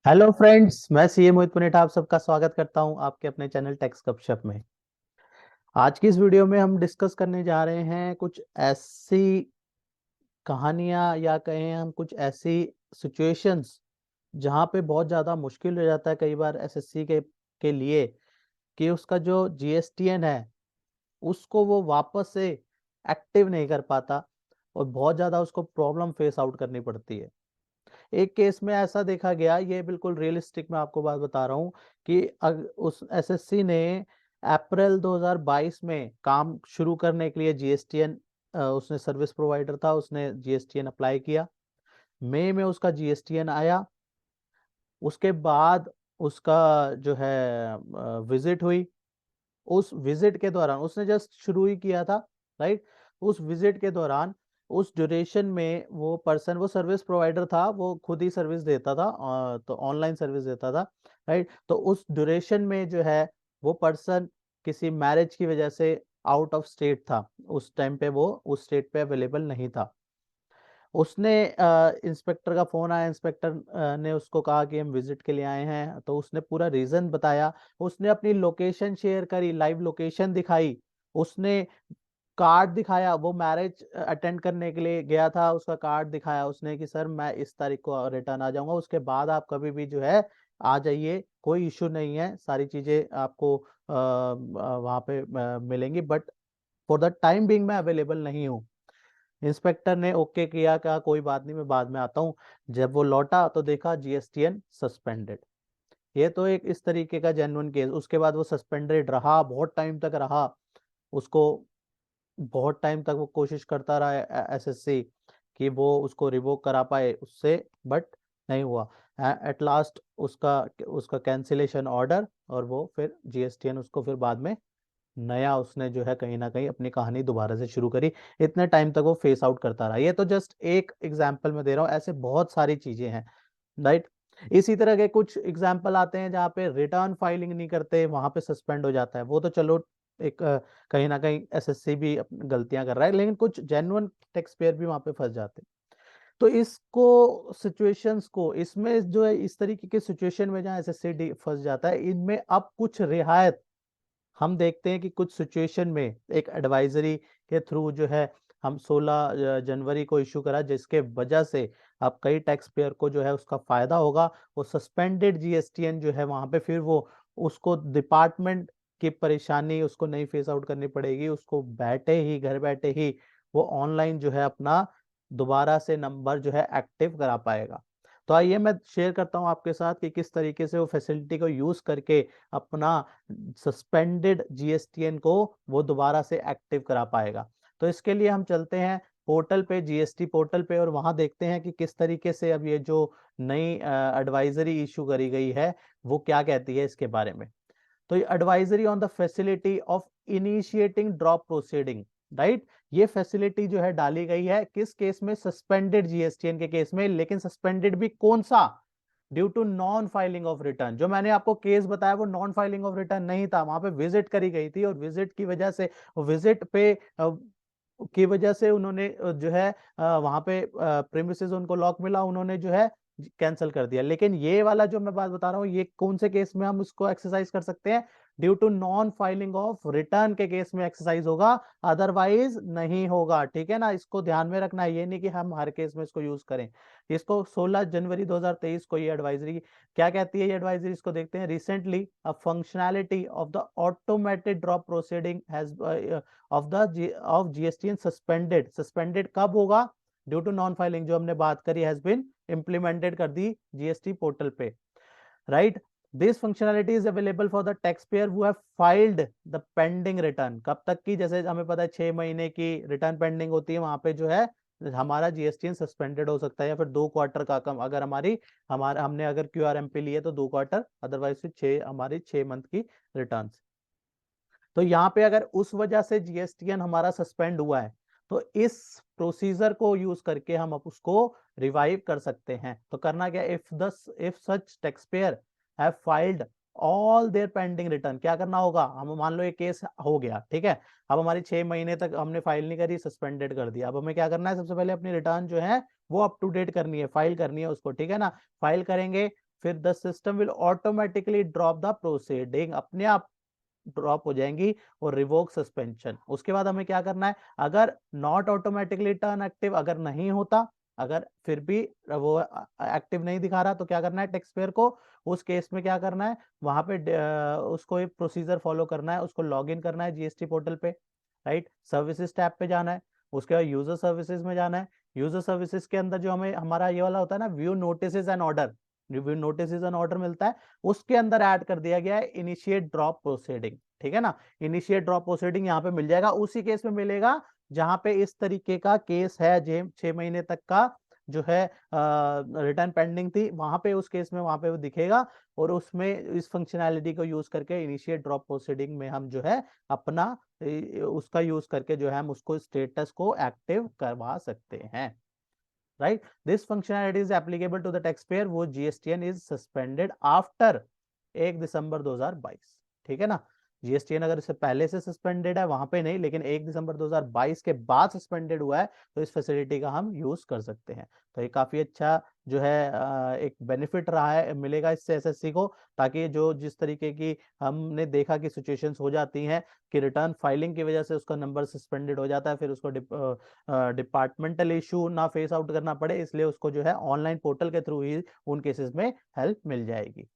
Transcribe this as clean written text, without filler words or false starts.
Hello friends, मैं CA मोहित पुनेठा आप सबका स्वागत करता हूं आपके अपने चैनल टेक्स गपशप में। आज की इस वीडियो में हम डिस्कस करने जा रहे हैं कुछ ऐसी कहानियां या कहें हम कुछ ऐसी सिचुएशंस जहां पे बहुत ज़्यादा मुश्किल हो जाता है कई बार एसएससी के लिए कि उसका जो जीएसटीएन है उसको वो वापस से एक्टिव नहीं कर पाता और बहुत ज़्यादा उसको प्रॉब्लम फेस आउट करनी पड़ती है। एक केस में ऐसा देखा गया, ये बिल्कुल रियलिस्टिक मैं आपको बात बता रहा हूँ कि उस एसएससी ने अप्रैल 2022 में काम शुरू करने के लिए जीएसटीएन, उसने सर्विस प्रोवाइडर था, उसने जीएसटीएन अप्लाई किया। मई में उसका जीएसटीएन आया। उसके बाद उसका जो है विजिट हुई। उस विजिट के दौरान उसने जस्ट शुरू ही किया था, राइट। उस विजिट के दौरान उस ड्यूरेशन में वो पर्सन, वो सर्विस प्रोवाइडर था, वो खुद ही सर्विस देता था, तो ऑनलाइन सर्विस देता था, राइट। तो उस ड्यूरेशन में जो है वो पर्सन किसी मैरिज की वजह से आउट ऑफ स्टेट था। उस टाइम पे वो उस स्टेट पे अवेलेबल नहीं था। उसने इंस्पेक्टर का फोन आया, इंस्पेक्टर ने उसको कहा कि हम विजिट के लिए आए हैं, तो उसने पूरा रीजन बताया। उसने अपनी लोकेशन शेयर करी, लाइव लोकेशन दिखाई। उसने कार्ड दिखाया, वो मैरिज अटेंड करने के लिए गया था, उसका कार्ड दिखाया उसने कि सर मैं इस तारीख को रिटर्न आ जाऊंगा, उसके बाद आप कभी भी जो है आ जाइए, कोई इशू नहीं है, सारी चीजें आपको वहां पे मिलेंगी, but for the time being मैं अवेलेबल नहीं हूँ। इंस्पेक्टर ने ओके किया, कहा कोई बात नहीं, मैं बाद में आता हूँ। जब वो लौटा तो देखा जीएसटीएन सस्पेंडेड। ये तो एक इस तरीके का जेन्युइन केस। उसके बाद वो सस्पेंडेड रहा, बहुत टाइम तक रहा। उसको बहुत टाइम तक वो कोशिश करता रहा एसएससी कि वो उसको रिवोक करा पाए उससे, बट नहीं हुआ। एट लास्ट उसका उसका कैंसिलेशन ऑर्डर, और वो फिर जीएसटीएन उसको फिर बाद में नया उसने जो है कहीं ना कहीं अपनी कहानी दोबारा से शुरू करी। इतने टाइम तक वो फेस आउट करता रहा। ये तो जस्ट एक एग्जाम्पल मैं दे रहा हूँ, ऐसे बहुत सारी चीजें हैं, राइट। इसी तरह के कुछ एग्जाम्पल आते हैं जहाँ पे रिटर्न फाइलिंग नहीं करते, वहां पे सस्पेंड हो जाता है। वो तो चलो एक कहीं ना कहीं एसएससी भी गलतियां कर रहा है, लेकिन कुछ जेन्युइन टैक्स पेयर भी वहां पे फंस जाते हैं। तो इसको सिचुएशंस को, इसमें जो है इस तरीके की सिचुएशन में जहाँ एसएससी फंस जाता है, इनमें अब कुछ रियायत हम देखते हैं कि कुछ सिचुएशन में एक एडवाइजरी के थ्रू जो है हम 16 जनवरी को इशू करा, जिसके वजह से अब कई टैक्स पेयर को जो है उसका फायदा होगा। वो सस्पेंडेड जीएसटीएन जो है वहां पे फिर वो उसको डिपार्टमेंट की परेशानी उसको नहीं फेस आउट करनी पड़ेगी, उसको बैठे ही घर बैठे ही वो ऑनलाइन जो है अपना दोबारा से नंबर जो है एक्टिव करा पाएगा। तो आइए मैं शेयर करता हूं आपके साथ कि किस तरीके से वो फैसिलिटी को यूज करके अपना सस्पेंडेड जीएसटीएन को वो दोबारा से एक्टिव करा पाएगा। तो इसके लिए हम चलते हैं पोर्टल पे, जीएसटी पोर्टल पे, और वहां देखते हैं कि किस तरीके से अब ये जो नई एडवाइजरी इशू करी गई है वो क्या कहती है इसके बारे में। तो ये advisory on the facility of initiating drop proceeding, right. ये फैसिलिटी जो है डाली गई है किस केस में? सस्पेंडेड जीएसटीएन के केस में। लेकिन सस्पेंडेड भी कौन सा? Due to non filing of return. जो मैंने आपको केस बताया वो नॉन फाइलिंग ऑफ रिटर्न नहीं था, वहां पे विजिट करी गई थी, और विजिट की वजह से, विजिट पे की वजह से उन्होंने जो है वहां पे प्रेमिसेस उनको लॉक मिला, उन्होंने जो है कैंसिल कर दिया। लेकिन ये वाला जो मैं बात बता रहा हूँ, ये कौन से केस में हम उसको एक्सरसाइज कर सकते हैं? Due to non filing of return के केस में एक्सरसाइज होगा, अदरवाइज नहीं होगा। ठीक है ना, इसको ध्यान में रखना है, ये नहीं कि हम हर केस में इसको यूज करें। इसको 16 जनवरी 2023 को ये एडवाइजरी क्या कहती है? ये एडवाइजरी इसको देखते हैं। Recently a functionality of the automated drop proceeding has of GSTN suspended. Suspended कब होगा? ड्यू टू नॉन फाइलिंग, जो हमने बात करी, हैज बीन इंप्लीमेंटेड कर दी जीएसटी पोर्टल पे, right. This functionality is available for the tax pair who have filed the pending return. कब तक की? जैसे हमें पता है 6 महीने की रिटर्न पेंडिंग होती है, वहां पे जो है हमारा जीएसटीएन सस्पेंडेड हो सकता है, या फिर 2 क्वार्टर का कम, अगर हमने अगर क्यूआरएमपी लिए तो 2 क्वार्टर, अदरवाइज फिर 6 मंथ की रिटर्न। तो यहाँ पे अगर उस वजह से जीएसटीएन हमारा सस्पेंड हुआ है, तो इस प्रोसीजर को यूज करके हम अब उसको रिवाइव कर सकते हैं। तो करना क्या? If such tax payer have filed all their pending return, क्या करना होगा? हम मान लो ये केस हो गया, ठीक है। अब हमारी 6 महीने तक हमने फाइल नहीं करी, सस्पेंडेड कर दिया। अब हमें क्या करना है? सबसे पहले अपनी रिटर्न जो है वो अप टू डेट करनी है, फाइल करनी है उसको, ठीक है ना। फाइल करेंगे फिर the system will automatically drop the proceeding, अपने आप ड्रॉप हो जाएंगी और रिवोक सस्पेंशन। उसके बाद हमें क्या करना है, अगर नॉट ऑटोमेटिकली टर्न एक्टिव, अगर नहीं होता, अगर फिर भी वो एक्टिव नहीं दिखा रहा, तो क्या करना है टैक्स पेयर को, उस केस में क्या करना है, वहां पे उसको एक प्रोसीजर फॉलो करना है, उसको लॉग इन करना है जीएसटी पोर्टल पे, राइट। सर्विसेज टैब पे जाना है, उसके बाद यूजर सर्विसेज में जाना है। यूजर सर्विसेज के अंदर जो हमें हमारा ये वाला होता है ना, view notices and order, view notices and order मिलता है, उसके अंदर ऐड कर दिया गया है इनिशिएट ड्रॉप प्रोसीडिंग, ठीक है ना। इनिशिएट ड्रॉप प्रोसीडिंग यहाँ पे मिल जाएगा, उसी केस में मिलेगा जहां पे इस तरीके का केस है, 6 महीने तक का जो है रिटर्न पेंडिंग थी, वहां पे उस केस में वहां पे वो दिखेगा, और उसमें इस फंक्शनैलिटी को यूज करके इनिशिएट ड्रॉप प्रोसीडिंग में हम जो है अपना उसका यूज करके जो है हम उसको स्टेटस को एक्टिव करवा सकते हैं, right. This functionality is applicable to the tax payer who GSTN is suspended after 1 December 2022, ठीक है ना। जीएसटीएन अगर इससे पहले से सस्पेंडेड है वहां पे नहीं, लेकिन 1 दिसंबर 2022 के बाद सस्पेंडेड हुआ है, तो इस फैसिलिटी का हम यूज कर सकते हैं। तो ये काफी अच्छा जो है एक बेनिफिट रहा है, मिलेगा इससे एसएससी को, ताकि जो जिस तरीके की हमने देखा कि सिचुएशंस हो जाती हैं कि रिटर्न फाइलिंग की वजह से उसका नंबर सस्पेंडेड हो जाता है, फिर उसको डिपार्टमेंटल इशू ना फेस आउट करना पड़े, इसलिए उसको जो है ऑनलाइन पोर्टल के थ्रू ही उन केसेस में हेल्प मिल जाएगी।